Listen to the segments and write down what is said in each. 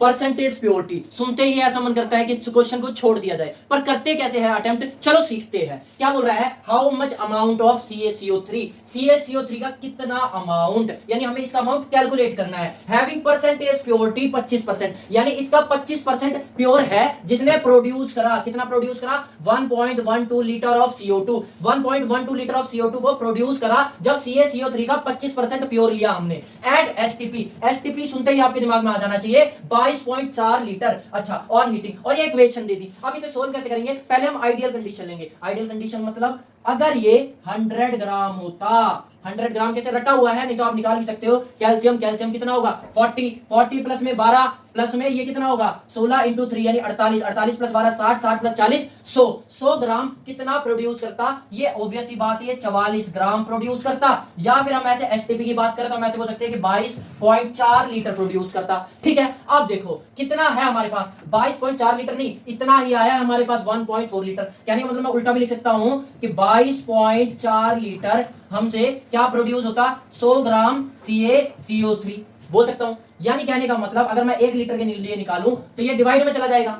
Percentage purity सुनते ही ऐसा मन करता है कि इस क्वेश्चन को छोड़ दिया जाए, पर करते कैसे है अटेम्प्ट, चलो सीखते हैं। क्या बोल रहा है, how much amount of CaCO3, CaCO3 का कितना अमाउंट, यानी हमें इसका अमाउंट कैलकुलेट करना है। हैविंग परसेंटेज प्योरिटी 25%, यानी इसका 25% प्योर है, जिसने प्रोड्यूस करा, कितना प्रोड्यूस करा, 1.12 litre of CO2, 1.12 litre of CO2 को प्रोड्यूस करा जब CaCO3 का 25% प्योर लिया हमने। एट एसटीपी सुनते ही आपके दिमाग में आ जाना चाहिए 22.4 लीटर। अच्छा, ऑन हीटिंग, और ये इक्वेशन दे दी। अब इसे सोल्व कैसे करेंगे, पहले हम आइडियल कंडीशन लेंगे। आइडियल कंडीशन मतलब अगर ये 100 ग्राम होता, 100 ग्राम कैसे रटा हुआ है, नहीं तो आप निकाल भी सकते हो। कैल्शियम कितना होगा, 40 प्लस में 12 प्लस में ये कितना होगा, 16 इंटू 3 यानी 48 प्लस 12 60 प्लस 40 100 ग्राम कितना प्रोड्यूस करता, ये ऑब्वियस सी बात है 44 ग्राम प्रोड्यूस करता। या फिर हम ऐसे एसटीपी की बात करें तो हम ऐसे बोल सकते हैं कि 22.4 लीटर प्रोड्यूस करता। ठीक है, अब देखो कितना है हमारे पास, 22.4 लीटर नहीं, इतना ही आया हमारे पास 1.4 लीटर। कहने का मतलब मैं उल्टा भी लिख सकता हूं कि 22.4 लीटर हमसे क्या प्रोड्यूस होता, 100 ग्राम CaCO3 बोल सकता हूं। यानी कहने का मतलब अगर मैं 1 लीटर के लिए निकालूं तो ये डिवाइड में चला जाएगा,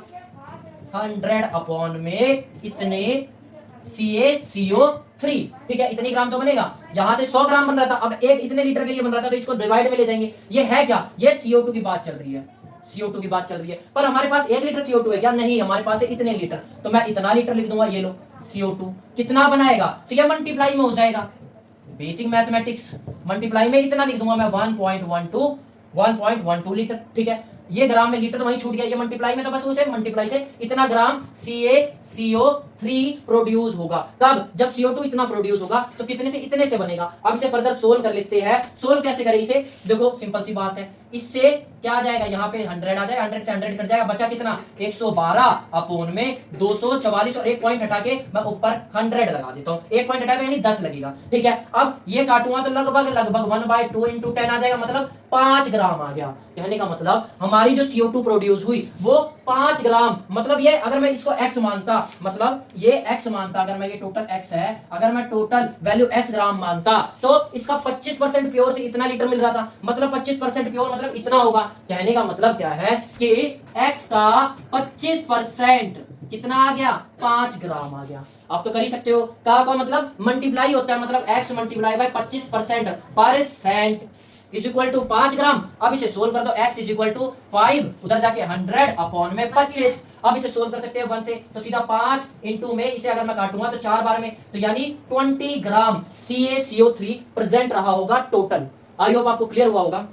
100 अपॉन में इतने CaCO3। ठीक है, इतनी ग्राम तो बनेगा, यहां से 100 ग्राम बन रहा था, अब एक इतने लीटर के लिए बन रहा था तो इसको डिवाइड में ले जाएंगे। ये है क्या, ये CO2 की बात चल रही है, CO2 की बात चल रही है। पर हमारे पास 1 लीटर CO2 है क्या, नहीं, हमारे पास है इतने लीटर, तो मैं इतना लीटर लिख दूंगा। ये लो CO2 कितना बनाएगा, तो ये मल्टीप्लाई में हो जाएगा, बेसिक मैथमेटिक्स, मल्टीप्लाई में इतना लिख दूंगा मैं 1.12 लीटर। ठीक है, ये ग्राम में, लीटर तो वहीं छूट गया, ये मल्टीप्लाई में, तो बस उसे मल्टीप्लाई से इतना ग्राम CaCO3 प्रोड्यूस होगा। कब, जब CO2 इतना प्रोड्यूस होगा तो कितने से, इतने से बनेगा। अब इसे फर्दर सोल्व कर लेते हैं। सोल्व कैसे करें इसे, देखो सिंपल सी बात है, इससे क्या आ जाएगा, यहाँ पे 100 आ जाएगा, 100 से 100 कट जाएगा, बचा कितना 112 अपोन में 244, और एक पॉइंट हटा के मैं ऊपर 100 लगा देता हूँ, एक पॉइंट हटा तो यानी 10 लगेगा। ठीक है, अब ये काटूंगा तो लगभग 1/2 इंटू 10 आ जाएगा, मतलब 5 ग्राम आ गया। कहने का मतलब हमारी जो CO2 प्रोड्यूस हुई वो 5 ग्राम, मतलब ये अगर मैं इसको x मानता, मतलब ये x मानता, अगर मैं ये टोटल x है, अगर मैं टोटल वैल्यू x ग्राम मानता तो इसका 25% प्योर से इतना लीटर मिल रहा था, मतलब 25% प्योर मतलब इतना होगा। कहने का मतलब क्या है कि x का 25% कितना आ गया, 5 ग्राम आ गया। आप तो कर ही सकते हो, का मतलब मल्टीप्लाई होता है, मतलब x multiply by 25% percent is equal to 5 gram. अब इसे सोल्व कर दो, x इज इक्वल टू 5, उधर जाके 100 अपॉन में 25। अब इसे सोल्व कर सकते हैं 1 से, तो सीधा 5 इंटू में इसे अगर मैं काटूंगा तो 4 बार में, तो यानी 20 ग्राम CaCO3 प्रेजेंट रहा होगा टोटल। आई होप आपको क्लियर हुआ होगा।